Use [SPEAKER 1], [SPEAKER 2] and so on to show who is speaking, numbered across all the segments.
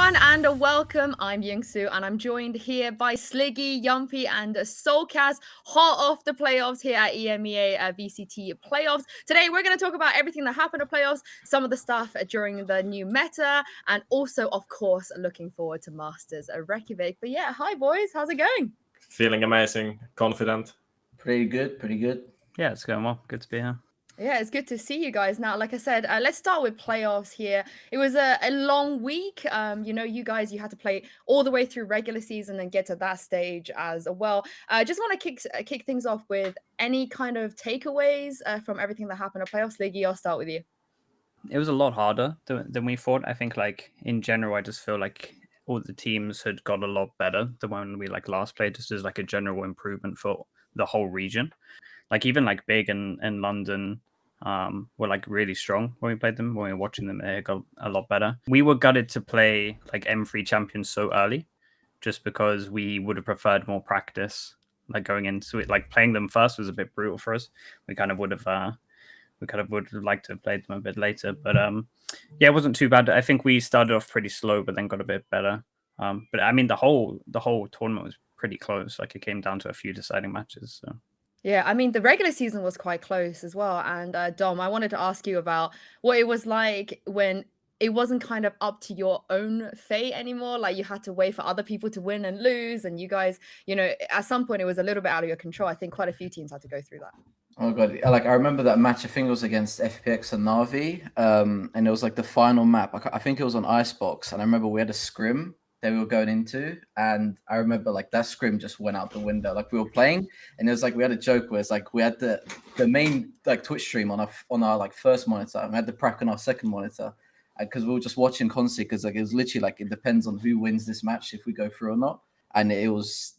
[SPEAKER 1] everyone, and welcome. I'm Yinsu, and I'm joined here by Sliggy, Jamppi, and Soulcas, hot off the playoffs here at EMEA VCT playoffs. Today, we're going to talk about everything that happened at playoffs, some of the stuff during the new meta, and also, of course, looking forward to Masters at Reykjavik. But yeah, hi boys, how's it going?
[SPEAKER 2] Feeling amazing, confident.
[SPEAKER 3] Pretty good.
[SPEAKER 4] Yeah, it's going well. Good to be here.
[SPEAKER 1] Yeah, it's good to see you guys now. Like I said, let's start with playoffs here. It was a long week. You guys, you had to play all the way through regular season and get to that stage as well. I just want to kick things off with any kind of takeaways from everything that happened at playoffs. Liggy, I'll start with you.
[SPEAKER 4] It was a lot harder than we thought. I think, in general, I just feel like all the teams had got a lot better than when we last played. Just as a general improvement for the whole region. Even Big and London were really strong when we played them. When we were watching them, they got a lot better. We were gutted to play M3 champions so early, just because we would have preferred more practice. Going into it, playing them first was a bit brutal for us. We kind of would have liked to have played them a bit later, but it wasn't too bad. I think we started off pretty slow, but then got a bit better. But I mean, the whole tournament was pretty close. It came down to a few deciding matches. So.
[SPEAKER 1] Yeah, I mean, the regular season was quite close as well. And Dom, I wanted to ask you about what it was like when it wasn't kind of up to your own fate anymore. You had to wait for other people to win and lose. And you guys, at some point it was a little bit out of your control. I think quite a few teams had to go through that.
[SPEAKER 3] Oh god, I remember that match. I think it was against FPX and Navi, and it was the final map. I think it was on Icebox, and I remember we had a scrim that we were going into, and I remember that scrim just went out the window. We were playing, and it was we had a joke where it's we had the main Twitch stream on our first monitor, and we had the prac on our second monitor, because we were just watching constantly, because it was literally it depends on who wins this match if we go through or not. And it was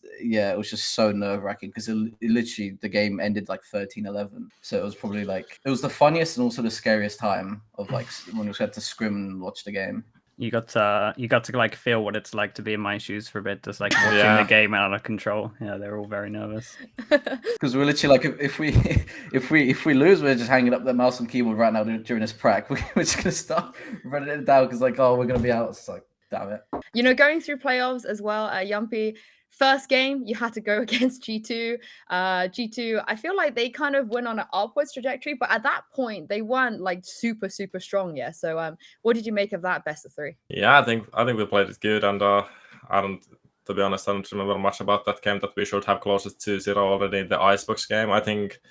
[SPEAKER 3] just so nerve-wracking, because it literally, the game ended 13-11. So it was probably it was the funniest and also the scariest time of when we had to scrim and watch the game.
[SPEAKER 4] You got to feel what it's like to be in my shoes for a bit, just watching the game out of control. Yeah, they're all very nervous.
[SPEAKER 3] Because we're literally if we lose, we're just hanging up the mouse and keyboard right now during this prac. We're just gonna start running it down, because we're gonna be out. It's damn it.
[SPEAKER 1] Going through playoffs as well, Jamppi. First game, you had to go against G2. G2, I feel like they kind of went on an upwards trajectory, but at that point, they weren't super, super strong yet. So what did you make of that best of three?
[SPEAKER 2] Yeah, I think we played it good, and to be honest, I don't remember much about that game that we should have closed 2-0 already in the Icebox game. I think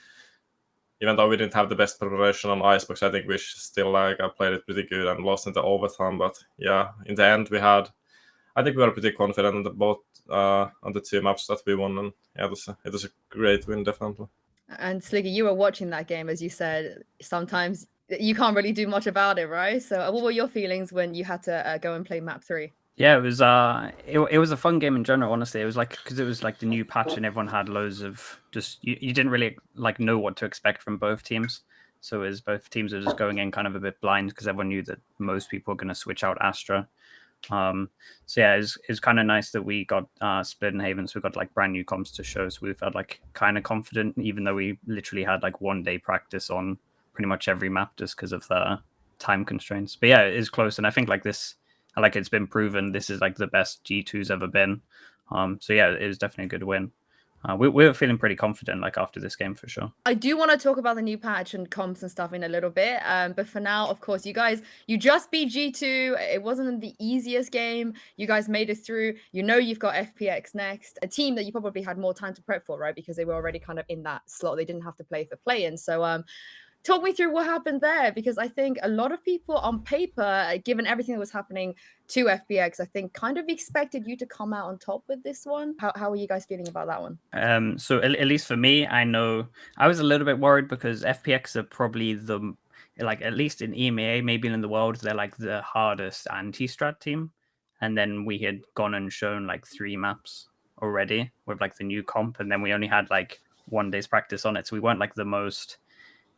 [SPEAKER 2] even though we didn't have the best preparation on Icebox, I think we still played it pretty good and lost in the overtime. But yeah, in the end, I think we were pretty confident on the two maps that we won, and it was a great win, definitely.
[SPEAKER 1] And Sliggy, you were watching that game, as you said. Sometimes you can't really do much about it, right? So what were your feelings when you had to go and play map 3?
[SPEAKER 4] Yeah, it was it was a fun game in general, honestly. It was because it was the new patch, and everyone had loads of just you didn't really know what to expect from both teams. So as both teams were just going in kind of a bit blind, because everyone knew that most people were going to switch out Astra. So yeah, it's kind of nice that we got Split and Haven, so we got brand new comps to show. So we felt kind of confident, even though we literally had 1 day practice on pretty much every map just because of the time constraints. But yeah, it is close, and I think this. It's been proven this is the best G2's ever been. So yeah, it was definitely a good win. We were feeling pretty confident after this game for sure.
[SPEAKER 1] I do want to talk about the new patch and comps and stuff in a little bit. But for now, of course, you just beat G2. It wasn't the easiest game. You guys made it through. You've got FPX next, a team that you probably had more time to prep for, right? Because they were already kind of in that slot. They didn't have to play for play-in. So talk me through what happened there, because I think a lot of people on paper, given everything that was happening to FPX, I think kind of expected you to come out on top with this one. How are you guys feeling about that one?
[SPEAKER 4] So at least for me, I know I was a little bit worried, because FPX are probably the at least in EMEA, maybe in the world, they're the hardest anti-strat team. And then we had gone and shown 3 maps already with the new comp, and then we only had 1 day's practice on it, so we weren't the most.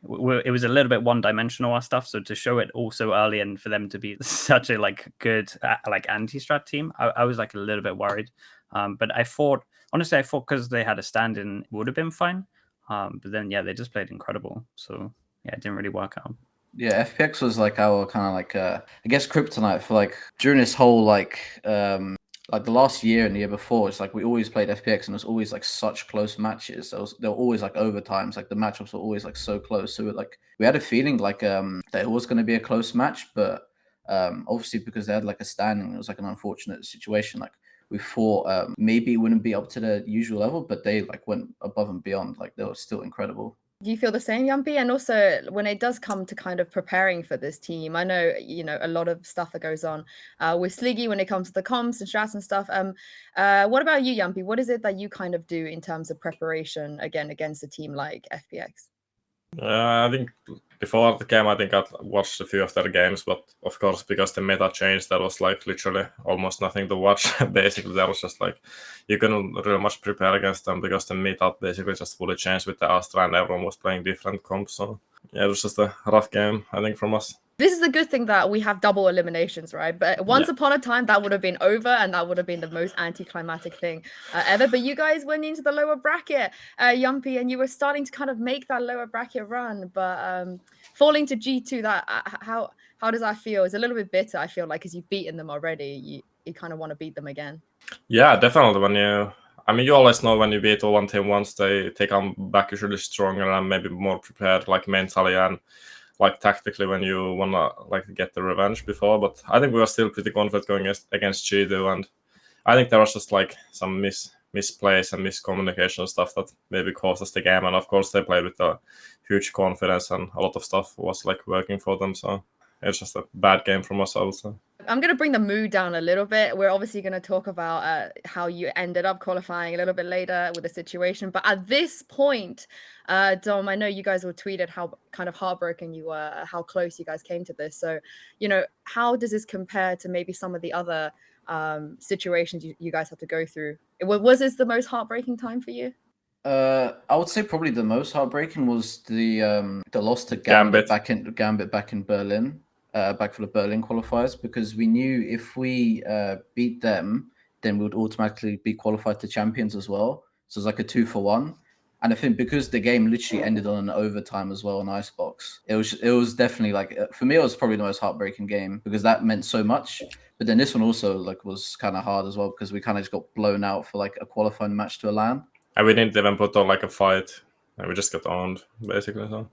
[SPEAKER 4] It was a little bit one-dimensional, our stuff. So to show it all so early, and for them to be such a good anti-strat team, I was a little bit worried. But I thought because they had a stand-in, it would have been fine. But then yeah, they just played incredible. So yeah, it didn't really work out.
[SPEAKER 3] Yeah, FPX was like our kind of like I guess kryptonite for like during this whole like the last year and the year before. It's like we always played FPX and it was always like such close matches. There were always like overtimes. Like the matchups were always like so close. So we had a feeling like that it was going to be a close match, but obviously because they had like a standing, it was like an unfortunate situation. Like we thought maybe it wouldn't be up to the usual level, but they like went above and beyond. Like they were still incredible.
[SPEAKER 1] Do you feel the same, Jamppi? And also, when it does come to kind of preparing for this team, I know, you know, a lot of stuff that goes on with Sliggy when it comes to the comps and strats and stuff. What about you, Jamppi? What is it that you kind of do in terms of preparation, again, against a team like FPX?
[SPEAKER 2] I think before the game, I think I watched a few of their games, but of course, because the meta changed, there was like literally almost nothing to watch. Basically, there was just like you couldn't really much prepare against them because the meta basically just fully changed with the Astra and everyone was playing different comps. So yeah, it was just a rough game, I think, from us.
[SPEAKER 1] This is a good thing that we have double eliminations, right? But once upon a time, that would have been over, and that would have been the most anticlimactic thing ever. But you guys went into the lower bracket, Jamppi, and you were starting to kind of make that lower bracket run. But falling to G2, that how does that feel? It's a little bit bitter, I feel like, because you've beaten them already. You kind of want to beat them again.
[SPEAKER 2] Yeah, definitely. You always know when you beat one team once, they come back usually stronger and maybe more prepared, like mentally and like tactically when you wanna like get the revenge before. But I think we were still pretty confident going against G2, and I think there was just like some misplays and miscommunication stuff that maybe caused us the game. And of course, they played with a huge confidence, and a lot of stuff was like working for them. So it's just a bad game from us, I would say.
[SPEAKER 1] I'm going to bring the mood down a little bit. We're obviously going to talk about how you ended up qualifying a little bit later with the situation. But at this point, Dom, I know you guys all tweeted how kind of heartbroken you were, how close you guys came to this. So, you know, how does this compare to maybe some of the other situations you guys had to go through? Was this the most heartbreaking time for you?
[SPEAKER 3] I would say probably the most heartbreaking was the loss to Gambit back in Berlin. Back for the Berlin qualifiers, because we knew if we beat them, then we would automatically be qualified to champions as well. So it's like a 2-for-1. And I think because the game literally ended on an overtime as well on Icebox, it was definitely like, for me, it was probably the most heartbreaking game because that meant so much. But then this one also like was kind of hard as well because we kind of just got blown out for like a qualifying match to a LAN.
[SPEAKER 2] And we didn't even put on like a fight, and we just got owned basically. So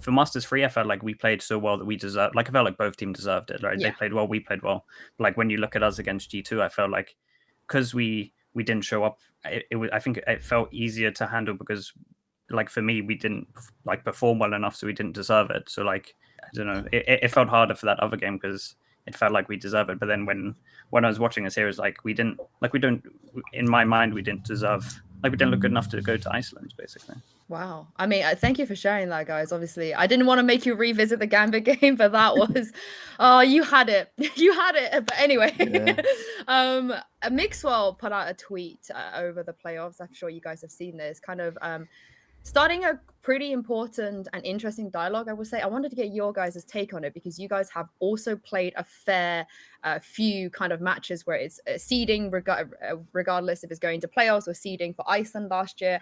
[SPEAKER 4] for Masters 3, I felt like we played so well that we deserved. Like I felt like both teams deserved it. Right? Yeah. They played well, we played well. But, like when you look at us against G2, I felt like because we didn't show up, I think it felt easier to handle because, like for me, we didn't like perform well enough, so we didn't deserve it. So like I don't know, it felt harder for that other game because it felt like we deserve it. But then when I was watching this series, like we don't in my mind we didn't deserve. Like we didn't look good enough to go to Iceland, basically.
[SPEAKER 1] Wow. I mean, thank you for sharing that, guys. Obviously, I didn't want to make you revisit the Gambit game, but that was, oh, you had it. You had it. But anyway, yeah. Mixwell put out a tweet over the playoffs. I'm sure you guys have seen this, kind of starting a pretty important and interesting dialogue, I would say. I wanted to get your guys' take on it because you guys have also played a fair few kind of matches where it's seeding, regardless if it's going to playoffs or seeding for Iceland last year,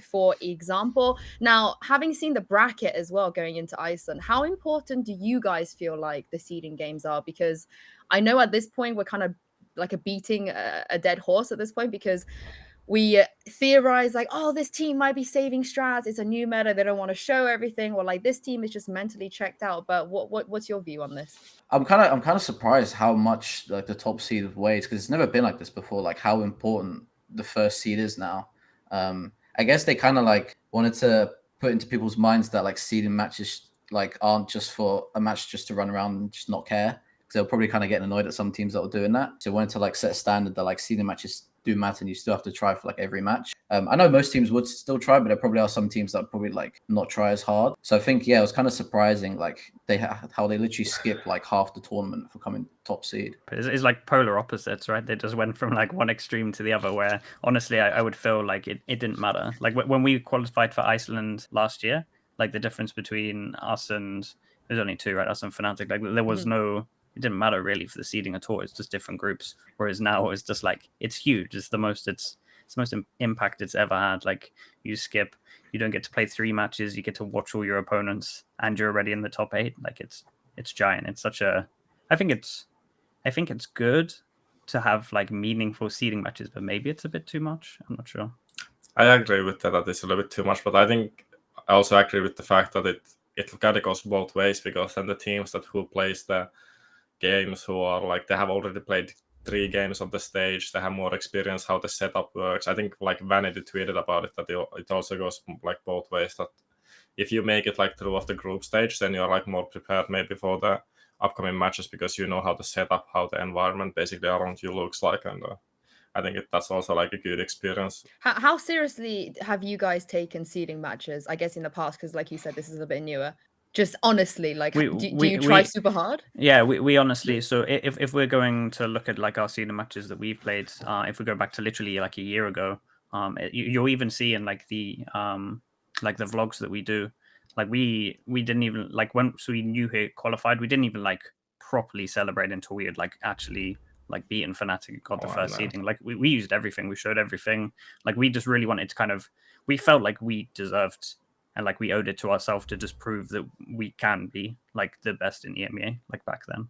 [SPEAKER 1] for example. Now, having seen the bracket as well going into Iceland, how important do you guys feel like the seeding games are? Because I know at this point we're kind of like beating a dead horse at this point because we theorize like, oh, this team might be saving strats. It's a new meta. They don't want to show everything, or like this team is just mentally checked out. But what's your view on this?
[SPEAKER 3] I'm kind of surprised how much like the top seed weighs because it's never been like this before. Like how important the first seed is now. I guess they kind of like wanted to put into people's minds that like seeding matches like aren't just for a match just to run around and just not care. Because they're probably kind of getting annoyed at some teams that were doing that. So they wanted to like set a standard that like seeding matches do matter and you still have to try for like every match. I know most teams would still try, but there probably are some teams that probably like not try as hard. So I think, yeah, it was kind of surprising like how they literally skipped like half the tournament for coming top seed.
[SPEAKER 4] It's like polar opposites, right? They just went from like one extreme to the other where honestly, I would feel like it didn't matter. Like when we qualified for Iceland last year, like the difference between us and there's only two, right? Us and Fnatic, like there was no, it didn't matter really for the seeding at all. It's just different groups. Whereas now it's just like, it's huge. It's the most, it's it's the most impact it's ever had. Like you skip, you don't get to play 3 matches, you get to watch all your opponents, and you're already in the top 8. Like it's giant. It's such a, I think it's good to have like meaningful seeding matches, but maybe it's a bit too much. I'm not sure.
[SPEAKER 2] I agree with that it's a little bit too much, but I think I also agree with the fact that it kind of goes both ways, because then the teams who plays the games, who are like, they have already played 3 games on the stage, they have more experience how the setup works. I think like Vanity tweeted about it, that it also goes like both ways, that if you make it like through of the group stage, then you're like more prepared maybe for the upcoming matches, because you know how the setup, how the environment basically around you looks like, and I think that's also like a good experience.
[SPEAKER 1] How seriously have you guys taken seeding matches? I guess in the past, because like you said, this is a bit newer. Just honestly, like, do you try super hard?
[SPEAKER 4] Yeah, we honestly. So if we're going to look at like our seeding matches that we've played, if we go back to literally like a year ago, you'll even see in like the vlogs that we do, like we didn't even like, once we knew who qualified, we didn't even like properly celebrate until we had like actually like beaten Fnatic and got the first seeding. Like we used everything, we showed everything. Like we just really wanted to kind of, we felt like we deserved, and like we owed it to ourselves to just prove that we can be like the best in EMEA, like back then.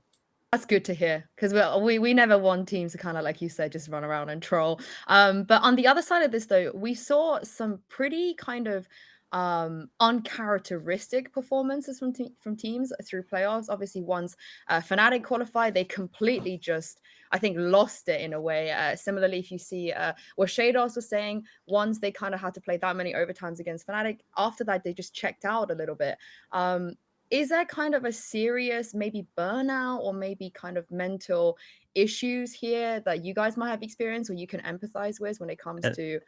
[SPEAKER 1] That's good to hear, because we never want teams to kind of, like you said, just run around and troll. But on the other side of this, though, we saw some pretty kind of uncharacteristic performances from teams through playoffs. Obviously, once Fnatic qualified, they completely just, I think, lost it in a way. Similarly, if you see what Shados was saying, once they kind of had to play that many overtimes against Fnatic, after that they just checked out a little bit. Is there kind of a serious maybe burnout or maybe kind of mental issues here that you guys might have experienced or you can empathize with when it comes to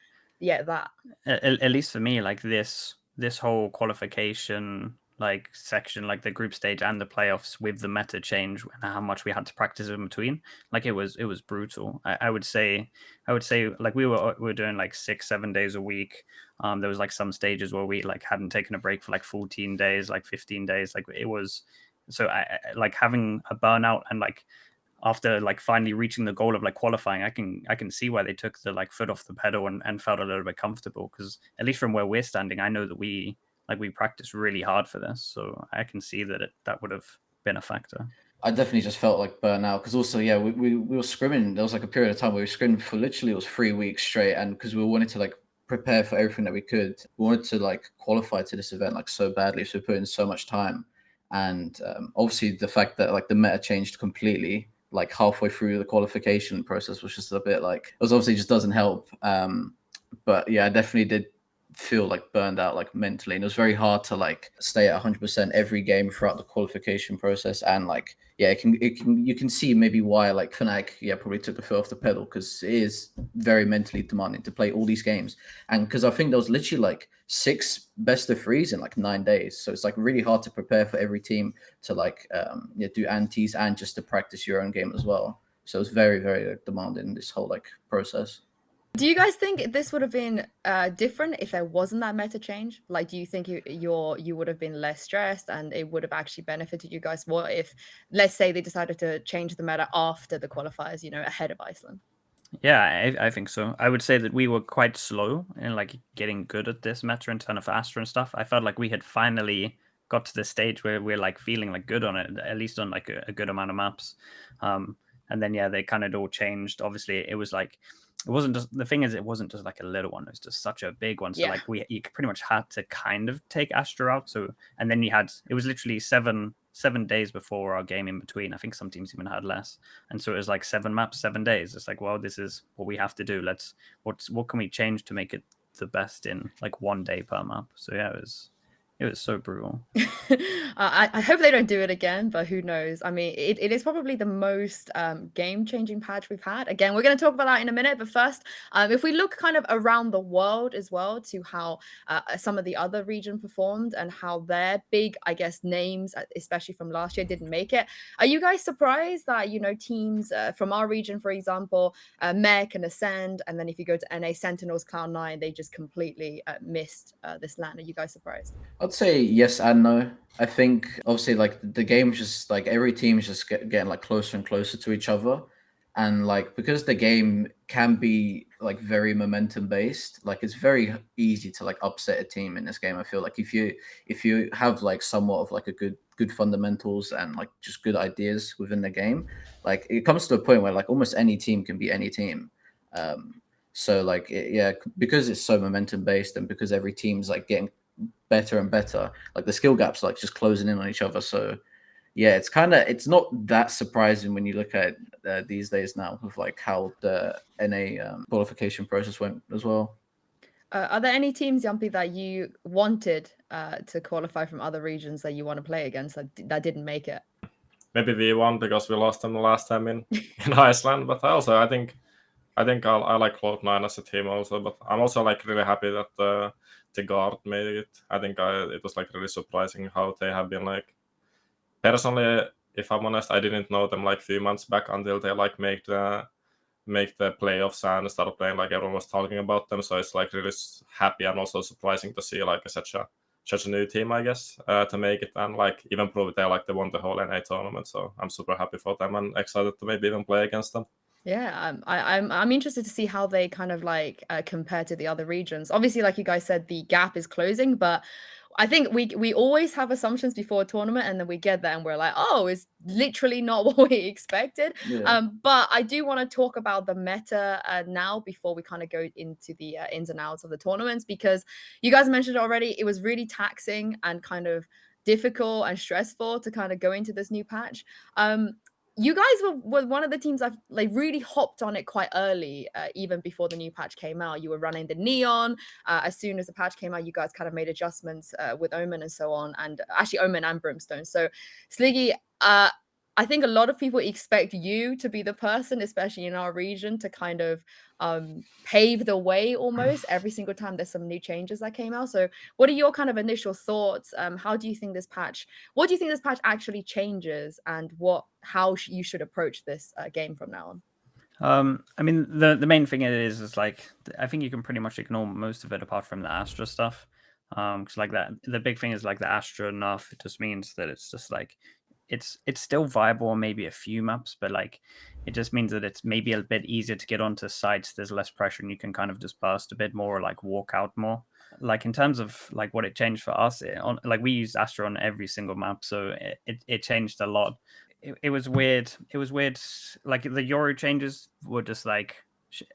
[SPEAKER 1] that?
[SPEAKER 4] At least for me, like this whole qualification like section, like the group stage and the playoffs with the meta change and how much we had to practice in between, like it was brutal. I would say like we were doing like 6-7 days a week. There was like some stages where we like hadn't taken a break for like 14 days, like 15 days. Like it was, so I like having a burnout, and like after like finally reaching the goal of like qualifying, I can see why they took the like foot off the pedal and felt a little bit comfortable, because at least from where we're standing, I know that we practiced really hard for this, so I can see that that would have been a factor.
[SPEAKER 3] I definitely just felt like burnout, because also, yeah, we were scrimming. There was like a period of time where we scrimmed for literally, it was 3 weeks straight, and because we wanted to like prepare for everything that we could, we wanted to like qualify to this event like so badly, so we put in so much time. And obviously the fact that like the meta changed completely like halfway through the qualification process was just a bit like, it was obviously just doesn't help. But yeah, I definitely did feel like burned out like mentally, and it was very hard to like stay at 100% every game throughout the qualification process. And like, yeah, you can see maybe why like Fnatic probably took the foot off the pedal, because it is very mentally demanding to play all these games. And because I think there was literally like 6 best of 3s in like 9 days, so it's like really hard to prepare for every team to like do antis and just to practice your own game as well. So it's very, very like, demanding, this whole like process.
[SPEAKER 1] Do you guys think this would have been different if there wasn't that meta change? Like, do you think you would have been less stressed and it would have actually benefited you guys? What if, let's say, they decided to change the meta after the qualifiers, ahead of Iceland?
[SPEAKER 4] Yeah, I think so. I would say that we were quite slow in like getting good at this meta in terms of Astra and stuff. I felt like we had finally got to the stage where we're like feeling like good on it, at least on like a good amount of maps. And then they kind of all changed. Obviously, it was like, it wasn't just, the thing is, it wasn't just like a little one, it was just such a big one. So like you pretty much had to kind of take Astra out. So, and then it was literally seven days before our game in between. I think some teams even had less. And so it was like 7 maps, 7 days. It's like, well, this is what we have to do. What can we change to make it the best in like 1 day per map? So yeah, it was so brutal.
[SPEAKER 1] I hope they don't do it again, but who knows? I mean, it is probably the most game-changing patch we've had. Again, we're going to talk about that in a minute. But first, if we look kind of around the world as well to how some of the other region performed and how their big, I guess, names, especially from last year, didn't make it. Are you guys surprised that, teams from our region, for example, Mech and Ascend, and then if you go to NA, Sentinels, Cloud9, they just completely missed this LAN? Are you guys surprised?
[SPEAKER 3] I'd say yes and no. I think obviously like the game's just like every team is just getting like closer and closer to each other. And like because the game can be like very momentum based, like it's very easy to like upset a team in this game. I feel like if you have like somewhat of like a good fundamentals and like just good ideas within the game, like it comes to a point where like almost any team can beat any team. So like yeah, because it's so momentum based and because every team's like getting better and better, like the skill gaps like just closing in on each other. So yeah, it's not that surprising when you look at these days now with like how the NA qualification process went as well.
[SPEAKER 1] Are there any teams, Jamppi, that you wanted to qualify from other regions that you want to play against that didn't make it?
[SPEAKER 2] Maybe V1 because we lost them the last time in Iceland, but I think I like Cloud9 as a team also, but I'm also like really happy that the guard made it. I think it was like really surprising how they have been like. Personally, if I'm honest, I didn't know them like a few months back until they like make the playoffs and started playing. Like everyone was talking about them, so it's like really happy and also surprising to see like such a new team, I guess, to make it and like even prove they won the whole NA tournament. So I'm super happy for them and excited to maybe even play against them.
[SPEAKER 1] Yeah, I'm interested to see how they kind of like compare to the other regions. Obviously, like you guys said, the gap is closing, but I think we always have assumptions before a tournament, and then we get there and we're like, oh, it's literally not what we expected.
[SPEAKER 3] Yeah.
[SPEAKER 1] But I do want to talk about the meta now before we kind of go into the ins and outs of the tournaments, because you guys mentioned it already. It was really taxing and kind of difficult and stressful to kind of go into this new patch. You guys were one of the teams I've like really hopped on it quite early, even before the new patch came out. You were running the Neon. As soon as the patch came out, you guys kind of made adjustments with Omen and so on, and actually Omen and Brimstone. So Sliggy, I think a lot of people expect you to be the person, especially in our region, to kind of pave the way almost every single time there's some new changes that came out. So what are your kind of initial thoughts? What do you think this patch actually changes, and how you should approach this game from now on?
[SPEAKER 4] I mean, the main thing is like I think you can pretty much ignore most of it apart from the Astra stuff. Because like that, the big thing is like the Astra enough. It just means that it's just like it's still viable on maybe a few maps, but like it just means that it's maybe a bit easier to get onto sites. There's less pressure, and you can kind of just burst a bit more, or like walk out more. Like in terms of like what it changed for us, like we used Astra on every single map, so it changed a lot. It was weird. It was weird. Like the Yoru changes were just like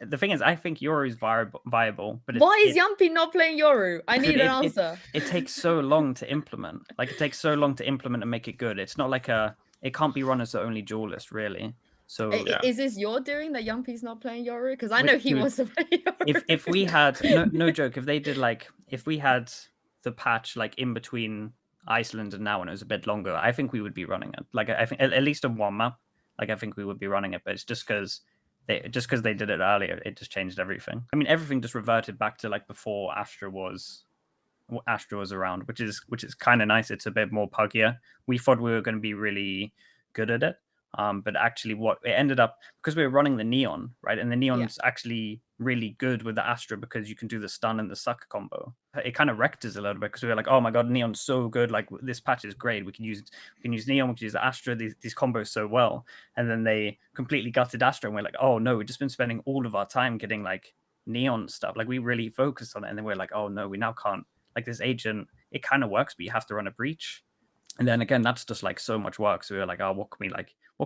[SPEAKER 4] the thing is, I think Yoru is viable, but
[SPEAKER 1] why is Jamppi not playing Yoru? I need an answer.
[SPEAKER 4] It takes so long to implement. Like it takes so long to implement and make it good. It's not like it can't be run as the only duelist, really. So
[SPEAKER 1] yeah. Is this your doing that Jamppi's not playing Yoru? Because I know he wants to play Yoru.
[SPEAKER 4] If we had no joke, if we had the patch like in between Iceland and now, and it was a bit longer, I think we would be running it. Like I think at least on one map, like I think we would be running it. But it's just because they did it earlier, it just changed everything. I mean, everything just reverted back to like before Astra was around, which is kind of nice. It's a bit more puggier. We thought we were going to be really good at it. But actually what it ended up, because we were running the Neon, right? And the Neon's actually really good with the Astra because you can do the stun and the suck combo. It kind of wrecked us a little bit because we were like, oh my god, Neon's so good. Like this patch is great. We can use Neon, we can use the Astra, these combos so well. And then they completely gutted Astra and we're like, oh no, we've just been spending all of our time getting like Neon stuff. Like we really focused on it. And then we're like, oh no, we now can't. Like this agent, it kind of works, but you have to run a breach. And then again, that's just like so much work. So we were like, oh, what can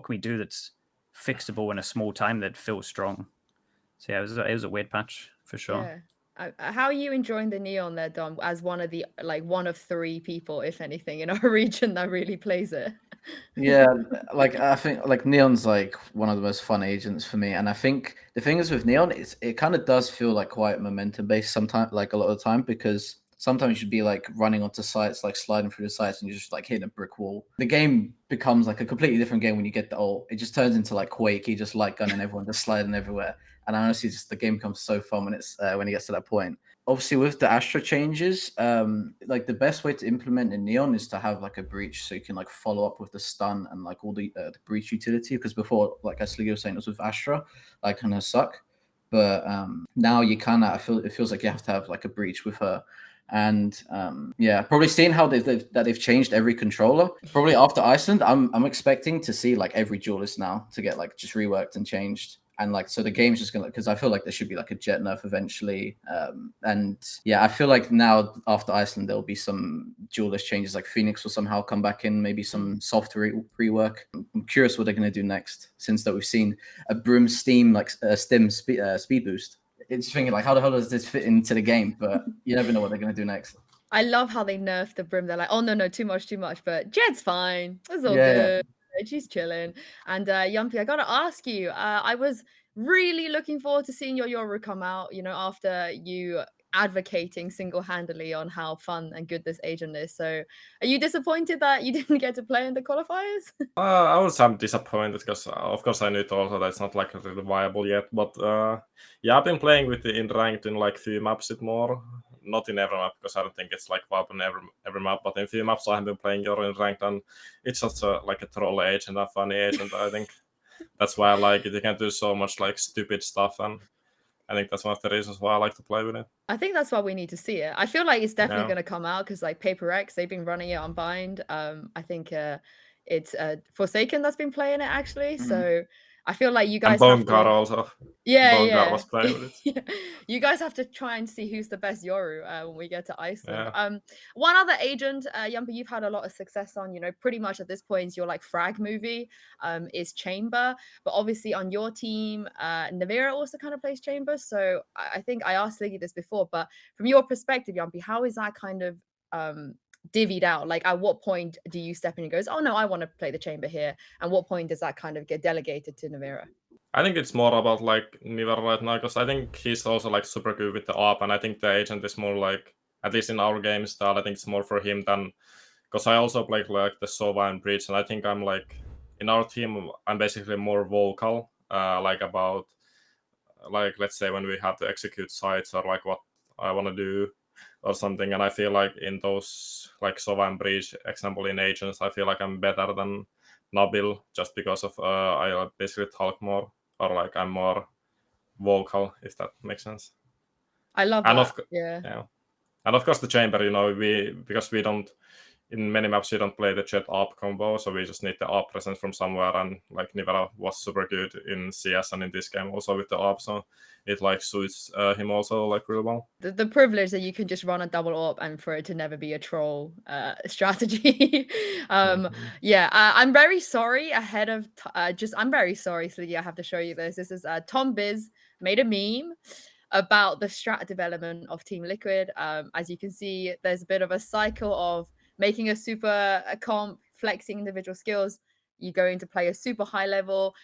[SPEAKER 4] we do that's fixable in a small time that feels strong? So yeah, it was a weird patch for sure.
[SPEAKER 1] Yeah. How are you enjoying the Neon there, Dom, as one of 3 people, if anything, in our region that really plays it?
[SPEAKER 3] Yeah, like I think like Neon's like one of the most fun agents for me, and I think the thing is with Neon, it kind of does feel like quite momentum based sometimes, like a lot of the time, because sometimes you'd be like running onto sites, like sliding through the sites, and you're just like hitting a brick wall. The game becomes like a completely different game when you get the ult. It just turns into like Quake. You just light gunning everyone, just sliding everywhere. And honestly, just the game becomes so fun when it's when it gets to that point. Obviously, with the Astra changes, like the best way to implement in Neon is to have like a breach, so you can like follow up with the stun and like all the breach utility. Because before, like as Sliggy was saying, it was with Astra, like kind of suck. But now you kind of, it feels like you have to have like a breach with her. And yeah, probably seeing how they've changed every controller. Probably after Iceland, I'm expecting to see like every duelist now to get like just reworked and changed. And like, so the game's just gonna, because I feel like there should be like a jet nerf eventually. And yeah, I feel like now after Iceland, there'll be some duelist changes, like Phoenix will somehow come back in, maybe some soft rework. I'm curious what they're gonna do next, since that we've seen a Brim Steam, like speed boost. It's thinking like, how the hell does this fit into the game? But you never know what they're gonna do next.
[SPEAKER 1] I love how they nerfed the Brim. They're like, oh no, too much. But Jed's fine. It's all
[SPEAKER 3] Yeah.
[SPEAKER 1] good. She's chilling. And Jamppi, I gotta ask you, I was really looking forward to seeing your Yoru come out, you know, after you advocating single-handedly on how fun and good this agent is. So are you disappointed that you didn't get to play in the qualifiers?
[SPEAKER 2] I was disappointed because, of course, I knew it also that it's not like really viable yet. But yeah, I've been playing with the in ranked in like few maps it more. Not in every map, because I don't think it's like viable in every map. But in few maps I have been playing Yoru in ranked, and it's just like a troll agent, a funny agent. I think that's why I like it. You can do so much like stupid stuff, and I think that's one of the reasons why I like to play with it.
[SPEAKER 1] I think that's why we need to see it. I feel like it's definitely
[SPEAKER 2] Yeah.
[SPEAKER 1] going to come out because like Paper X, they've been running it on Bind. I think it's Forsaken that's been playing it actually. So I feel like you
[SPEAKER 2] And
[SPEAKER 1] guys
[SPEAKER 2] Bone
[SPEAKER 1] have
[SPEAKER 2] Guard
[SPEAKER 1] to...
[SPEAKER 2] also.
[SPEAKER 1] Yeah,
[SPEAKER 2] Bone
[SPEAKER 1] yeah.
[SPEAKER 2] Guard was playing with it.
[SPEAKER 1] Yeah. You guys have to try and see who's the best Yoru when we get to Iceland.
[SPEAKER 2] Yeah.
[SPEAKER 1] One other agent, Jamppi, you've had a lot of success on, you know, pretty much at this point, your like frag movie is Chamber. But obviously on your team, Nivera also kind of plays Chamber. So I think I asked Liggy this before, but from your perspective, Jamppi, how is that kind of divvied out? Like at what point do you step in and goes, oh no, I want to play the Chamber here? And what point does that kind of get delegated to Nivera?
[SPEAKER 2] I think it's more about like Nivera right now, because I think he's also like super good with the AWP, and I think the agent is more like, at least in our game style, I think it's more for him than, because I also play like the Sova and Breach, and I think I'm like, in our team, I'm basically more vocal, like about, like let's say when we have to execute sites or like what I want to do or something, and I feel like in those like Sova and Breach example in agents, I feel like I'm better than Nabil just because of I basically talk more, or like I'm more vocal, if that makes sense.
[SPEAKER 1] I love
[SPEAKER 2] And
[SPEAKER 1] that. Yeah.
[SPEAKER 2] And of course the Chamber, you know, because we don't, in many maps we don't play the jet AWP combo, so we just need the AWP presence from somewhere, and like Nivera was super good in CS and in this game also with the AWP, so it like suits him also like really well.
[SPEAKER 1] The privilege that you can just run a double AWP and for it to never be a troll strategy. Yeah, I'm very sorry ahead of I'm very sorry, Sliggy, I have to show you this. This is Tom Biz made a meme about the strat development of Team Liquid. As you can see, there's a bit of a cycle of making a super comp, flexing individual skills. You go into play a super high level.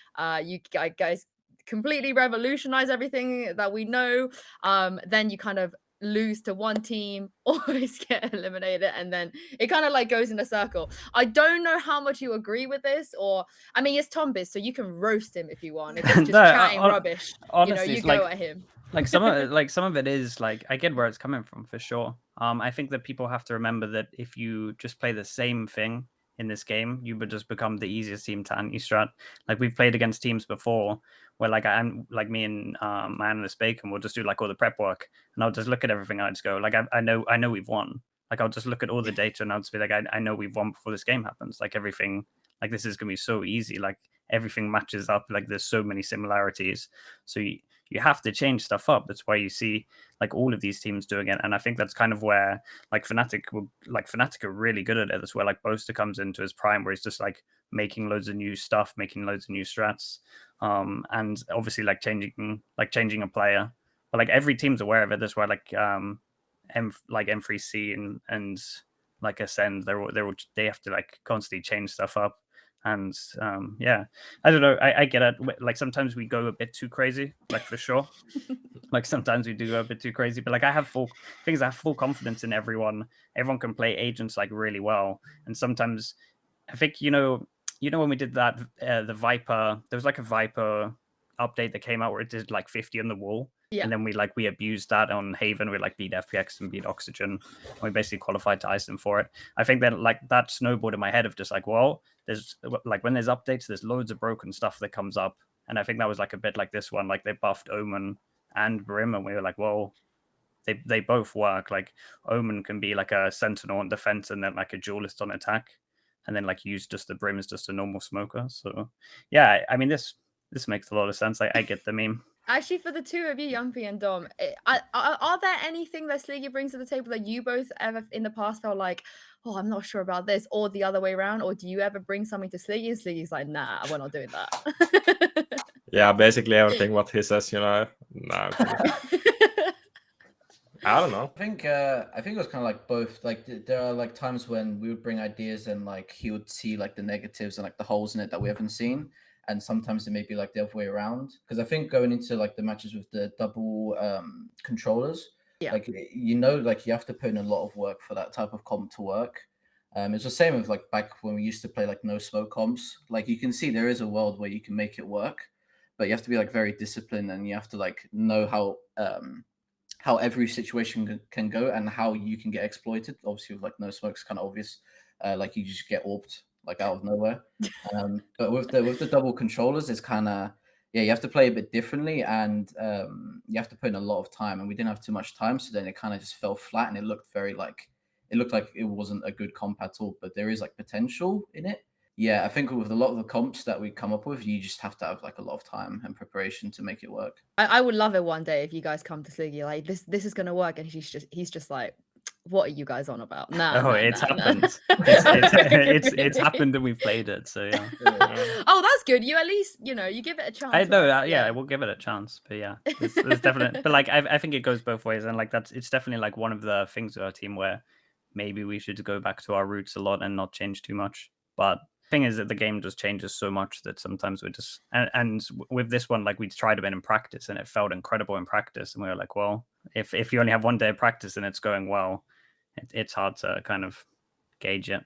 [SPEAKER 1] You guys completely revolutionize everything that we know. Then you kind of lose to one team, always get eliminated, and then it kind of like goes in a circle. I don't know how much you agree with this, or I mean, it's Tom Biz, so you can roast him if you want. If it's just chatting rubbish,
[SPEAKER 4] honestly,
[SPEAKER 1] you know, you go at him.
[SPEAKER 4] Like some of it is like, I get where it's coming from for sure. I think that people have to remember that if you just play the same thing in this game, you would just become the easiest team to anti-strat. Like we've played against teams before where like I'm like me and my analyst Bacon will just do like all the prep work, and I'll just look at everything and I'll just go like I know we've won. Like I'll just look at all the data and I'll just be like I know we've won before this game happens. Like everything, like this is gonna be so easy. Like everything matches up. Like there's so many similarities. So you have to change stuff up. That's why you see like all of these teams doing it. And I think that's kind of where like Fnatic are really good at it. That's where like Boaster comes into his prime, where he's just like making loads of new stuff, making loads of new strats. And obviously like changing a player. But like every team's aware of it. That's why like M3C and like Ascend, they have to like constantly change stuff up. And yeah, I don't know. I get it. Like sometimes we go a bit too crazy, like for sure. Like sometimes we do go a bit too crazy, but like I have full confidence in everyone. Everyone can play agents like really well. And sometimes I think, you know when we did that, the Viper, there was like a Viper update that came out where it did like 50 on the wall. Yeah. And then we abused that on Haven. We like beat FPX and beat Oxygen. And we basically qualified to Iceland for it. I think that like that snowballed in my head of just like, well, there's like when there's updates, there's loads of broken stuff that comes up. And I think that was like a bit like this one, like they buffed Omen and Brim, and we were like, well, they both work. Like Omen can be like a sentinel on defense and then like a duelist on attack, and then like use just the brim as just a normal smoker. So yeah, I mean this makes a lot of sense. I get the meme.
[SPEAKER 1] Actually, for the two of you, Jamppi and Dom, are there anything that Sliggy brings to the table that you both ever in the past felt like, oh, I'm not sure about this, or the other way around? Or do you ever bring something to Sliggy and Sliggy's like, nah, we're not doing that?
[SPEAKER 2] Yeah, basically everything what he says, you know. No, I don't know.
[SPEAKER 3] I think it was kind of like both. Like there are like times when we would bring ideas and like he would see like the negatives and like the holes in it that we haven't seen, and sometimes it may be like the other way around. Because I think going into like the matches with the double controllers,
[SPEAKER 1] Yeah.
[SPEAKER 3] like you know, like you have to put in a lot of work for that type of comp to work. It's the same as like back when we used to play like no smoke comps. Like you can see there is a world where you can make it work, but you have to be like very disciplined and you have to like know how every situation can go and how you can get exploited. Obviously, with like no smoke's kind of obvious. Like you just get orbed like out of nowhere. But with the double controllers, it's kind of you have to play a bit differently and you have to put in a lot of time. And we didn't have too much time, so then it kind of just fell flat and it looked like it wasn't a good comp at all. But there is like potential in it. Yeah, I think with a lot of the comps that we come up with, you just have to have like a lot of time and preparation to make it work.
[SPEAKER 1] I would love it one day if you guys come to Sliggy like this is gonna work, and he's just like, what are you guys on about? Nah,
[SPEAKER 4] It's
[SPEAKER 1] nah.
[SPEAKER 4] happened. It's happened and we've played it. So yeah.
[SPEAKER 1] Oh, that's good. You at least you give it a chance.
[SPEAKER 4] I know.
[SPEAKER 1] right?
[SPEAKER 4] Yeah, we'll give it a chance. But yeah, there's definitely. But like, I think it goes both ways, and like it's definitely like one of the things with our team where maybe we should go back to our roots a lot and not change too much. But thing is that the game just changes so much that sometimes we just and with this one, like we tried a bit in practice and it felt incredible in practice, and we were like, well, if you only have one day of practice and it's going well, it's hard to kind of gauge it.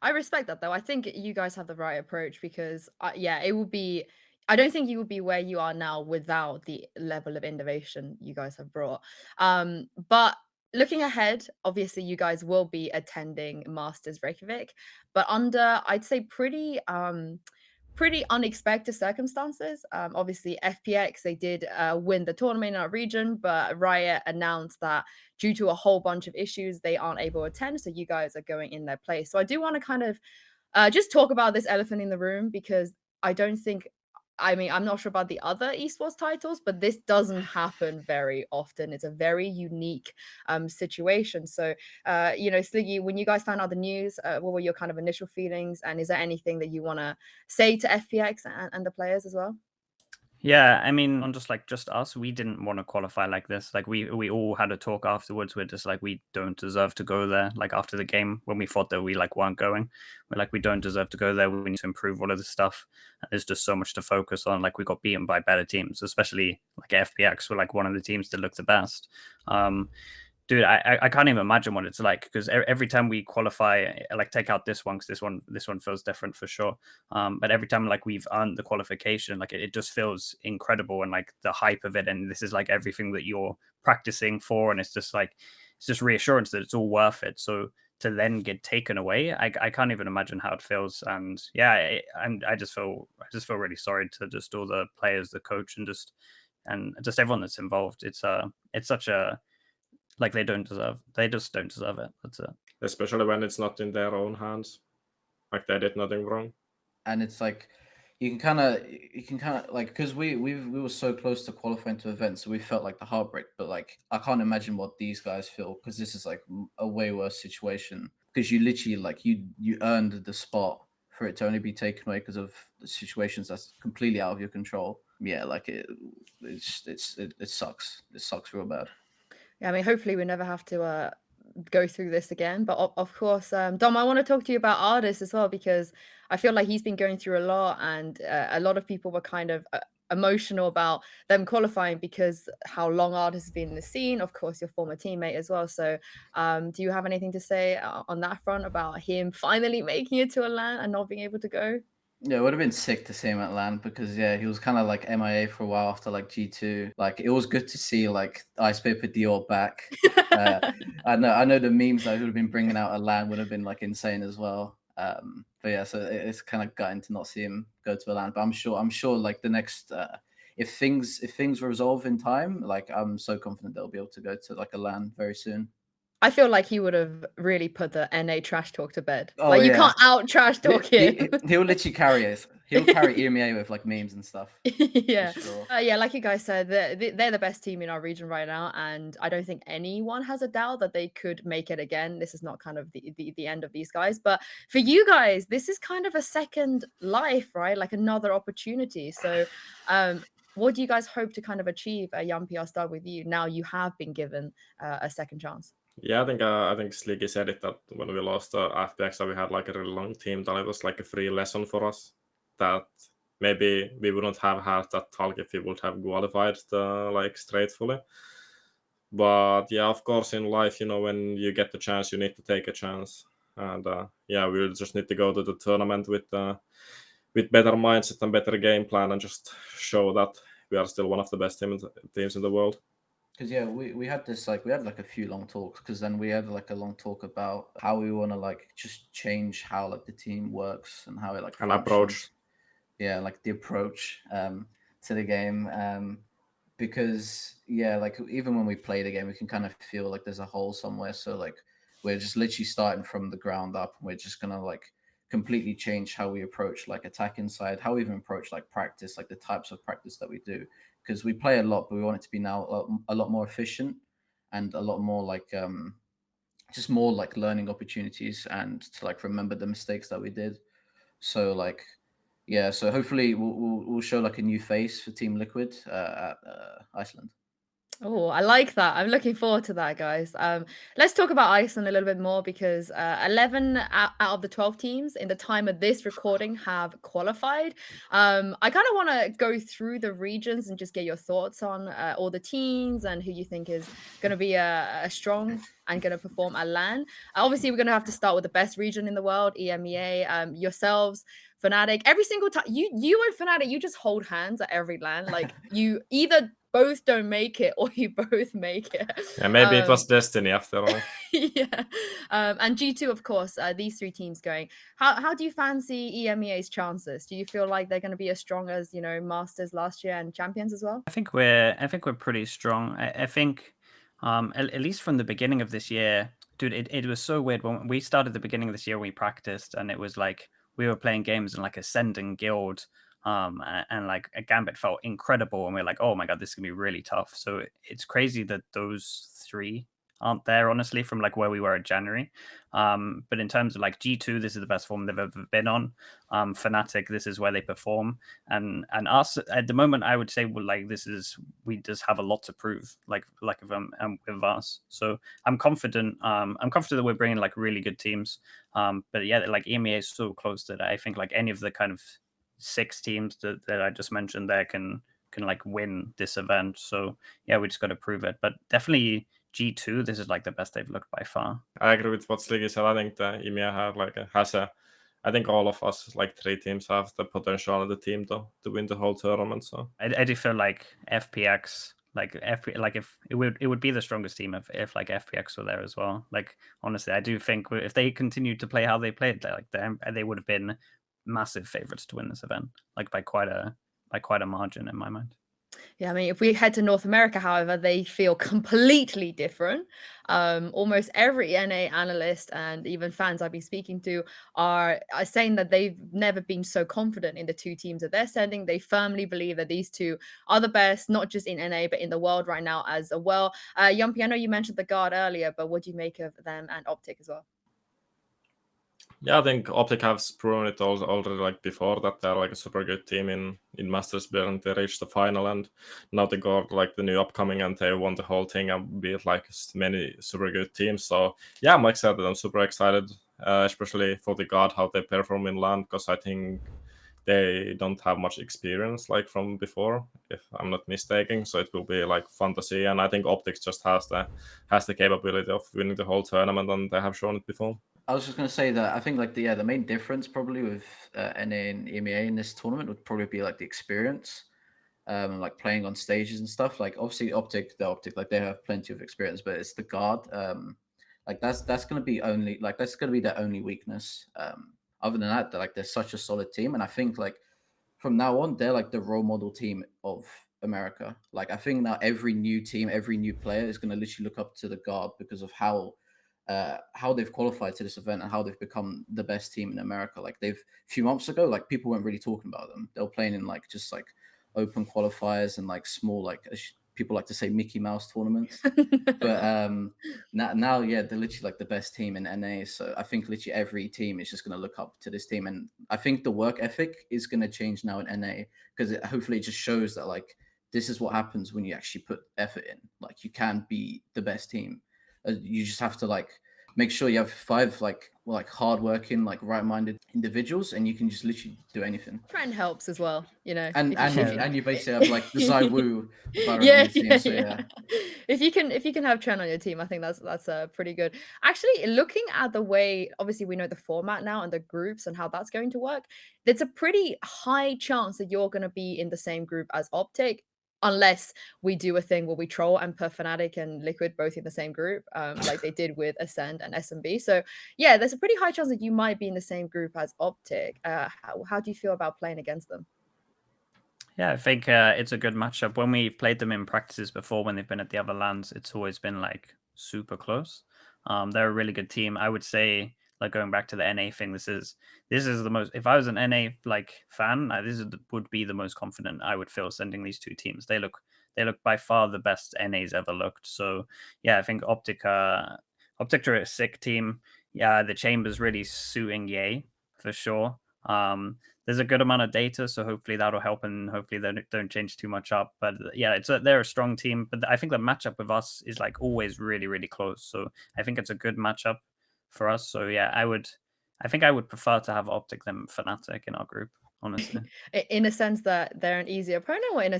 [SPEAKER 1] I respect that though. I think you guys have the right approach because it will be. I don't think you would be where you are now without the level of innovation you guys have brought. But looking ahead, obviously you guys will be attending Masters Reykjavik, but under I'd say pretty unexpected circumstances. Obviously FPX they did win the tournament in our region, but Riot announced that due to a whole bunch of issues they aren't able to attend, so you guys are going in their place. So I do want to kind of just talk about this elephant in the room because I'm not sure about the other esports titles, but this doesn't happen very often. It's a very unique situation. So, Sliggy, when you guys found out the news, what were your kind of initial feelings? And is there anything that you want to say to FPX and the players as well?
[SPEAKER 4] Yeah, I mean, on just us, we didn't want to qualify like this. Like we all had a talk afterwards. We're just like, we don't deserve to go there. Like after the game, when we thought that we like weren't going, we're like, we don't deserve to go there. We need to improve all of this stuff. And there's just so much to focus on. Like we got beaten by better teams, especially like FPX were like one of the teams that looked the best. Dude, I can't even imagine what it's like because every time we qualify, like take out this one because this one feels different for sure. But every time like we've earned the qualification, like it just feels incredible and like the hype of it, and this is like everything that you're practicing for, and it's just reassurance that it's all worth it. So to then get taken away, I can't even imagine how it feels. And yeah, I just feel really sorry to just all the players, the coach, and just everyone that's involved. It's such a like they just don't deserve it. That's it.
[SPEAKER 2] Especially when it's not in their own hands. Like they did nothing wrong.
[SPEAKER 3] And it's like you can kind of like because we were so close to qualifying to events, so we felt like the heartbreak. But like I can't imagine what these guys feel because this is like a way worse situation because you literally like you earned the spot for it to only be taken away because of the situations that's completely out of your control. Yeah, like it sucks. It sucks real bad.
[SPEAKER 1] Yeah, I mean, hopefully we never have to go through this again. But of course, Dom, I want to talk to you about Ardis as well, because I feel like he's been going through a lot, and a lot of people were kind of emotional about them qualifying because how long Ardis has been in the scene. Of course, your former teammate as well. So do you have anything to say on that front about him finally making it to a LAN and not being able to go?
[SPEAKER 3] Yeah, it would have been sick to see him at LAN because he was kind of like MIA for a while after like G2. Like it was good to see like Ice Paper Dior back. I know the memes that he would have been bringing out at LAN would have been like insane as well. But yeah, so it's kind of gutting to not see him go to a LAN. But I'm sure like the next if things resolve in time, like I'm so confident they'll be able to go to like a LAN very soon.
[SPEAKER 1] I feel like he would have really put the NA trash talk to bed.
[SPEAKER 3] Oh,
[SPEAKER 1] like you
[SPEAKER 3] yeah.
[SPEAKER 1] can't out trash talk him.
[SPEAKER 3] He'll literally carry us. He'll carry EMEA with like memes and stuff.
[SPEAKER 1] Yeah,
[SPEAKER 3] For sure.
[SPEAKER 1] yeah. Like you guys said, they're the best team in our region right now, and I don't think anyone has a doubt that they could make it again. This is not kind of the end of these guys, but for you guys, this is kind of a second life, right? Like another opportunity. So, what do you guys hope to kind of achieve? Jamppi, I'll start with you. Now you have been given a second chance.
[SPEAKER 2] Yeah, I think Sliggy said it that when we lost FPX, we had like a really long team. That it was like a free lesson for us. That maybe we wouldn't have had that talk if we would have qualified like straightfully. But yeah, of course, in life, when you get the chance, you need to take a chance. And yeah, we'll just need to go to the tournament with better mindset and better game plan, and just show that we are still one of the best teams in the world.
[SPEAKER 3] Because yeah, we had this we had like a few long talks, because then we had like a long talk about how we want to like just change how like the team works and how it like
[SPEAKER 2] An
[SPEAKER 3] functions.
[SPEAKER 2] approach.
[SPEAKER 3] Yeah, like the approach to the game. Because yeah, like even when we play the game, we can kind of feel like there's a hole somewhere. So like we're just literally starting from the ground up, and we're just gonna like completely change how we approach like attack inside, how we even approach like practice, like the types of practice that we do. Because we play a lot, but we want it to be now a lot more efficient and a lot more like just more like learning opportunities, and to like remember the mistakes that we did. So like yeah, so hopefully we'll show like a new face for Team Liquid at Iceland.
[SPEAKER 1] Oh, I like that. I'm looking forward to that, guys. Let's talk about Iceland a little bit more, because 11 out of the 12 teams in the time of this recording have qualified. I kind of want to go through the regions and just get your thoughts on all the teams and who you think is going to be a strong and going to perform at LAN. Obviously, we're going to have to start with the best region in the world, EMEA. Yourselves, Fnatic, every single time you and Fnatic, you just hold hands at every LAN. Like you either both don't make it or you both make it.
[SPEAKER 2] Yeah, maybe it was destiny after all.
[SPEAKER 1] Yeah. And G2, of course, these three teams going. How do you fancy EMEA's chances? Do you feel like they're going to be as strong as, Masters last year and Champions as well?
[SPEAKER 4] I think we're pretty strong. I think at least from the beginning of this year, dude, it was so weird when we started the beginning of this year. We practiced, and it was like we were playing games in like Ascending Guild, and like a Gambit felt incredible, and we we're like, oh my god, this is gonna be really tough. So it's crazy that those three aren't there, honestly, from like where we were in January. But in terms of like G2, this is the best form they've ever been on. Fnatic, this is where they perform, and us at the moment, I would say, well, like we just have a lot to prove, like of them and with us. So I'm confident. I'm confident that we're bringing like really good teams. But yeah, like EMEA is so close that I think like any of the kind of 6 teams that I just mentioned there can like win this event. So yeah, we just got to prove it. But definitely G2, this is like the best they've looked by far.
[SPEAKER 2] I agree with what Sliggy said. I think the EMEA has I think all of us, like 3 teams, have the potential of the team to win the whole tournament. So
[SPEAKER 4] I do feel like FPX, if it would be the strongest team if like FPX were there as well. Like honestly, I do think if they continued to play how they played, like they would have been massive favorites to win this event, like by quite a margin in my mind.
[SPEAKER 1] Yeah, I mean, if we head to North America, however, they feel completely different. Almost every NA analyst and even fans I've been speaking to are saying that they've never been so confident in the 2 teams that they're sending. They firmly believe that these 2 are the best, not just in NA, but in the world right now as well. Jamppi, I know you mentioned the Guard earlier, but what do you make of them and Optic as well?
[SPEAKER 2] Yeah, I think Optic has proven it already like before, that they're like a super good team in Masters Beer, and they reached the final, and now they got like the new upcoming, and they won the whole thing and beat like many super good teams. So yeah, I'm excited. I'm super excited, especially for the God, how they perform in LAN, because I think they don't have much experience like from before, if I'm not mistaken. So it will be like fun to see, and I think Optics just has the capability of winning the whole tournament, and they have shown it before.
[SPEAKER 3] I was just going to say that I think like the main difference probably with NA and EMEA in this tournament would probably be like the experience, like playing on stages and stuff. Like obviously the Optic, like they have plenty of experience, but it's the Guard. Like that's going to be their only weakness. Other than that, they're such a solid team, and I think like from now on they're like the role model team of America. Like I think now every new team, every new player is going to literally look up to the guard because of how they've qualified to this event and how they've become the best team in America. Like a few months ago, like people weren't really talking about them. They were playing in like just like open qualifiers and like small, like people like to say Mickey Mouse tournaments. But now, yeah, they're literally like the best team in NA. So I think literally every team is just going to look up to this team. And I think the work ethic is going to change now in NA because hopefully it just shows that like this is what happens when you actually put effort in. Like you can be the best team. You just have to like make sure you have 5 like hardworking, like right-minded individuals, and you can just literally do anything.
[SPEAKER 1] Trend helps as well, you know.
[SPEAKER 3] And you basically have like the Zywoo Valorant
[SPEAKER 1] yeah,
[SPEAKER 3] team, so yeah.
[SPEAKER 1] If you can have Trent on your team, I think that's pretty good. Actually, looking at the way, obviously we know the format now and the groups and how that's going to work, there's a pretty high chance that you're going to be in the same group as Optic, unless we do a thing where we troll and put Fnatic and Liquid both in the same group, like they did with Ascend and SMB. So yeah, there's a pretty high chance that you might be in the same group as Optic. How do you feel about playing against them?
[SPEAKER 4] Yeah, I think it's a good matchup. When we've played them in practices before, when they've been at the other lands, it's always been like super close. They're a really good team. I would say, like going back to the NA thing, this is the most. If I was an NA like fan, would be the most confident I would feel sending these 2 teams. They look by far the best NA's ever looked. So yeah, I think Optic are a sick team. Yeah, the Chamber's really suiting Yay for sure. There's a good amount of data, so hopefully that'll help, and hopefully they don't change too much up. But yeah, they're a strong team. But I think the matchup with us is like always really, really close. So I think it's a good matchup for us. So yeah, I think I would prefer to have Optic than Fnatic in our group, honestly.
[SPEAKER 1] In a sense that they're an easier opponent, or in a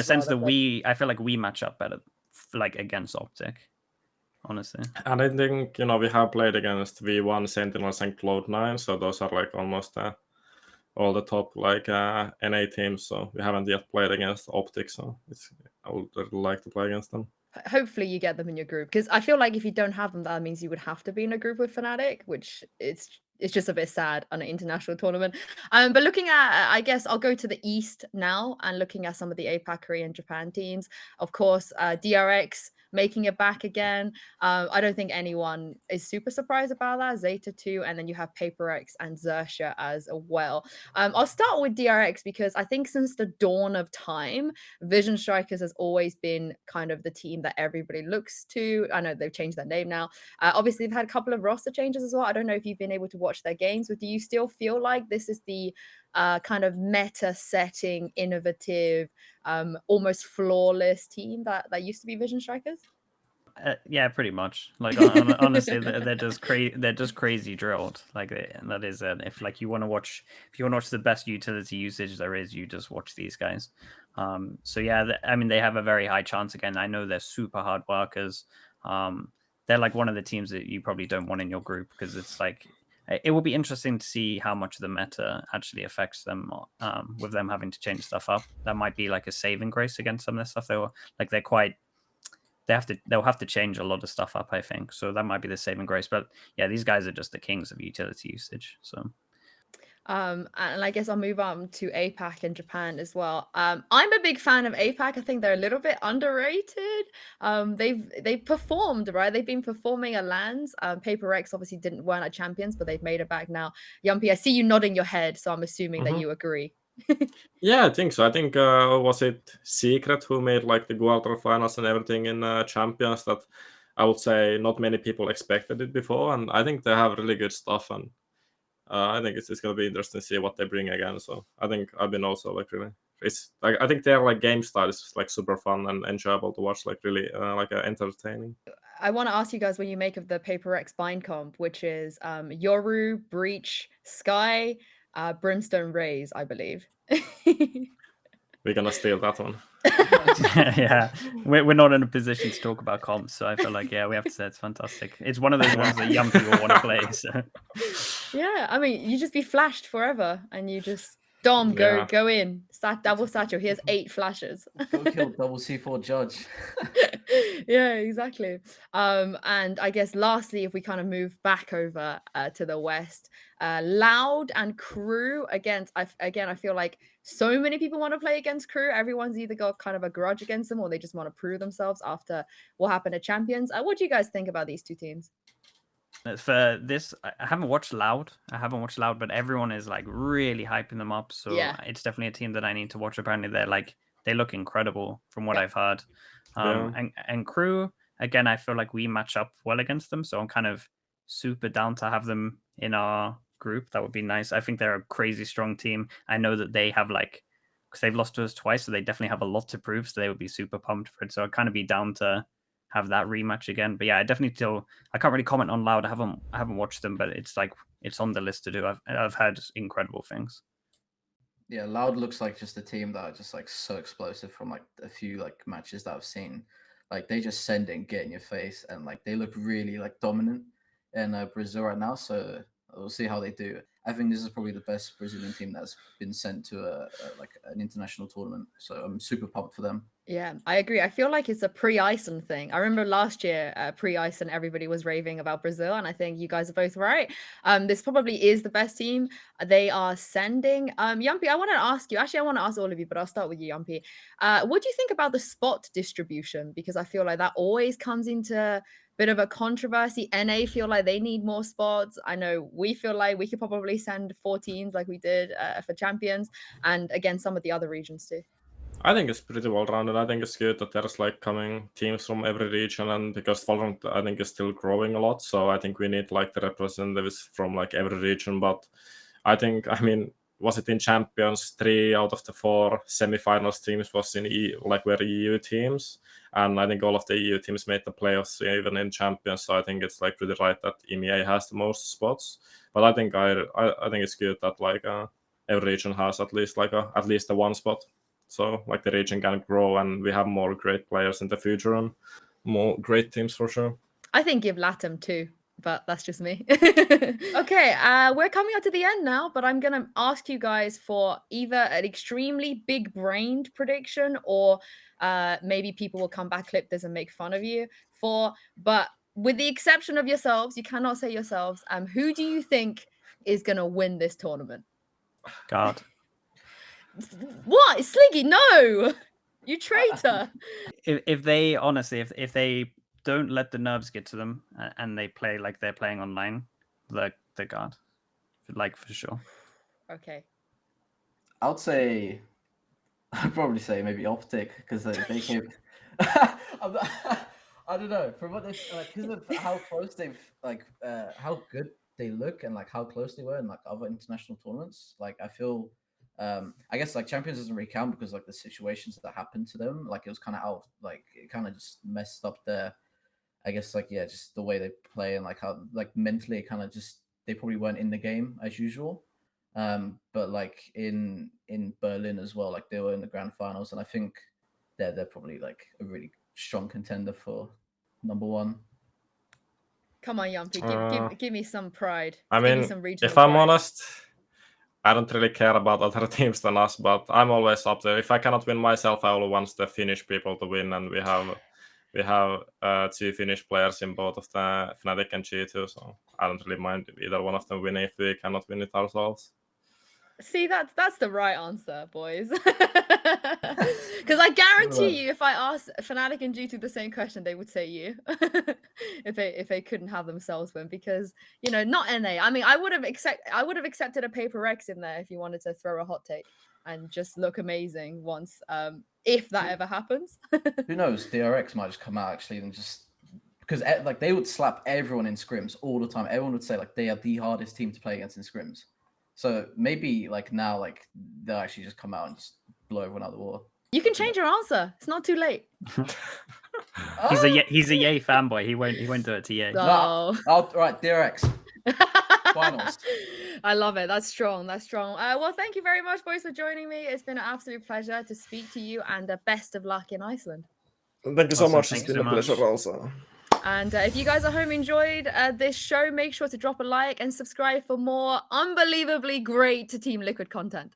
[SPEAKER 1] sense
[SPEAKER 4] that I feel like we match up better, like against Optic, honestly.
[SPEAKER 2] And I think we have played against V1, Sentinels, and Cloud9, so those are like almost all the top like NA teams. So we haven't yet played against Optic, so I would really like to play against them.
[SPEAKER 1] Hopefully you get them in your group, because I feel like if you don't have them, that means you would have to be in a group with Fnatic, which it's just a bit sad on an international tournament. But looking at, I guess I'll go to the East now and looking at some of the APAC, Korea, and Japan teams. Of course, DRX making it back again. I don't think anyone is super surprised about that. Zeta too, and then you have PaperX and Xerxia as well. I'll start with DRX because I think since the dawn of time, Vision Strikers has always been kind of the team that everybody looks to. I know they've changed their name now. Obviously, they've had a couple of roster changes as well. I don't know if you've been able to watch their games, but do you still feel like this is the kind of meta setting, innovative, almost flawless team that used to be Vision Strikers?
[SPEAKER 4] Yeah, pretty much. Like honestly, they're just crazy drilled. Like that is it. If you want to watch the best utility usage there is, you just watch these guys. So yeah, I mean they have a very high chance again. I know they're super hard workers. They're like one of the teams that you probably don't want in your group because it's like it will be interesting to see how much of the meta actually affects them with them having to change stuff up. That might be like a saving grace against some of this stuff. They'll have to change a lot of stuff up, I think. So that might be the saving grace. But yeah, these guys are just the kings of utility usage. So
[SPEAKER 1] and I guess I'll move on to APAC and Japan as well. I'm a big fan of APAC. I think they're a little bit underrated. They've performed, right? They've been performing at LANs. PaperX obviously weren't at champions, but they've made it back now. Jamppi, I see you nodding your head, so I'm assuming that you agree.
[SPEAKER 2] Yeah, I think so. I think was it Secret who made like the quarterfinals and everything in Champions that I would say not many people expected it before, and I think they have really good stuff, and I think it's going to be interesting to see what they bring again. So I think I've been also like really, it's like I think their like game style is like super fun and enjoyable to watch, like really like entertaining.
[SPEAKER 1] I want to ask you guys what you make of the PaperX bind comp, which is Yoru, Breach, Sky, Brimstone, Raze, I believe.
[SPEAKER 2] We're gonna steal that one.
[SPEAKER 4] Yeah, we're not in a position to talk about comps, so I feel like we have to say it's fantastic. It's one of those ones that young people want to play. So
[SPEAKER 1] yeah, I mean, you just be flashed forever, and you just Dom,
[SPEAKER 2] Yeah.
[SPEAKER 1] go in. Double satchel. He has 8 flashes.
[SPEAKER 3] Go kill double C4 judge.
[SPEAKER 1] Yeah, exactly. And I guess lastly, if we kind of move back over to the west, Loud and Crew against. I feel like so many people want to play against Crew. Everyone's either got kind of a grudge against them or they just want to prove themselves after what happened at Champions. What do you guys think about these two teams?
[SPEAKER 4] For this, I haven't watched Loud. But everyone is like really hyping them up. So
[SPEAKER 1] Yeah.
[SPEAKER 4] it's definitely a team that I need to watch. Apparently, they look incredible from what
[SPEAKER 1] Yeah.
[SPEAKER 4] I've heard.
[SPEAKER 2] Yeah.
[SPEAKER 4] And Crew, again, I feel like we match up well against them. So I'm kind of super down to have them in our group. That would be nice. I think they're a crazy strong team. I know that they have because they've lost to us twice, so they definitely have a lot to prove. So they would be super pumped for it. So I'd kind of be down to have that rematch again. But yeah, I definitely still, I can't really comment on Loud. I haven't watched them, but it's on the list to do. I've heard incredible things.
[SPEAKER 3] Yeah, Loud looks like just a team that are just like so explosive from like a few like matches that I've seen. Like they just send it and get in your face, and like they look really like dominant in Brazil right now. So we'll see how they do. I think this is probably the best Brazilian team that's been sent to like an international tournament. So I'm super pumped for them.
[SPEAKER 1] Yeah, I agree. I feel like it's a pre-Iceland thing. I remember last year, pre-Iceland, everybody was raving about Brazil, and I think you guys are both right. This probably is the best team. They are sending. Jamppi, I want to ask you. Actually, I want to ask all of you, but I'll start with you, Jamppi. What do you think about the spot distribution? Because I feel like that always comes into a bit of a controversy. NA feel like they need more spots. I know we feel like we could probably send 4 teams like we did for Champions, and again, some of the other regions too.
[SPEAKER 2] I think it's pretty well rounded. I think it's good that there's like coming teams from every region, and because Valorant I think is still growing a lot, so I think we need like the representatives from like every region. But I think, I mean, was it in Champions 3 out of the 4 semifinals teams was in were EU teams, and I think all of the EU teams made the playoffs even in Champions. So I think it's like pretty right that EMEA has the most spots. But I think I think it's good that like every region has at least a 1 spot. So like the region can grow, and we have more great players in the future and more great teams for sure.
[SPEAKER 1] I think give Latam 2, but that's just me. Okay, we're coming up to the end now, but I'm going to ask you guys for either an extremely big-brained prediction or maybe people will come back, clip this, and make fun of you but with the exception of yourselves, you cannot say yourselves, who do you think is going to win this tournament?
[SPEAKER 4] God.
[SPEAKER 1] What? Sliggy, no! You traitor!
[SPEAKER 4] If they honestly, if they don't let the nerves get to them and they play like they're playing online, the God, like for sure.
[SPEAKER 1] Okay.
[SPEAKER 3] I'd probably say maybe Optic, because they came. I don't know, from what they because of how close they've how good they look and like how close they were in like other international tournaments. Like I feel. I guess like Champions doesn't really count because like the situations that happened to them, like it was kind of out, like it kind of just messed up their, I guess like yeah, just the way they play and like how like mentally kind of just they probably weren't in the game as usual. But like in Berlin as well, like they were in the grand finals, and I think they're probably like a really strong contender for #1.
[SPEAKER 1] Come on, Jamppi, give me some pride.
[SPEAKER 2] I
[SPEAKER 1] Give me
[SPEAKER 2] mean,
[SPEAKER 1] some regional
[SPEAKER 2] if I'm
[SPEAKER 1] pride.
[SPEAKER 2] honest, I don't really care about other teams than us, but I'm always up there. If I cannot win myself, I always want the Finnish people to win, and we have 2 Finnish players in both of the Fnatic and G2, so I don't really mind either one of them winning if we cannot win it ourselves.
[SPEAKER 1] See, that's the right answer, boys. Because I guarantee you, if I asked Fnatic and G2 the same question, they would say you. if they couldn't have themselves win, because not NA. I mean, I would have accepted a Paper X in there if you wanted to throw a hot take and just look amazing once, if that ever happens.
[SPEAKER 3] Who knows? DRX might just come out actually and just because like they would slap everyone in scrims all the time. Everyone would say like they are the hardest team to play against in scrims. So maybe like now, like they'll actually just come out and just blow everyone out of the water.
[SPEAKER 1] You can change your answer. It's not too late.
[SPEAKER 4] He's a Yay fanboy. He won't do it to Yay.
[SPEAKER 1] No.
[SPEAKER 3] Right, DRX. Finals.
[SPEAKER 1] I love it. That's strong. Well, thank you very much, boys, for joining me. It's been an absolute pleasure to speak to you, and best of luck in Iceland.
[SPEAKER 2] Thank you so
[SPEAKER 4] Awesome,
[SPEAKER 2] much.
[SPEAKER 4] thank
[SPEAKER 2] It's
[SPEAKER 4] you
[SPEAKER 2] been
[SPEAKER 4] so
[SPEAKER 2] a pleasure
[SPEAKER 4] much.
[SPEAKER 2] also.
[SPEAKER 1] And if you guys at home enjoyed this show, make sure to drop a like and subscribe for more unbelievably great Team Liquid content.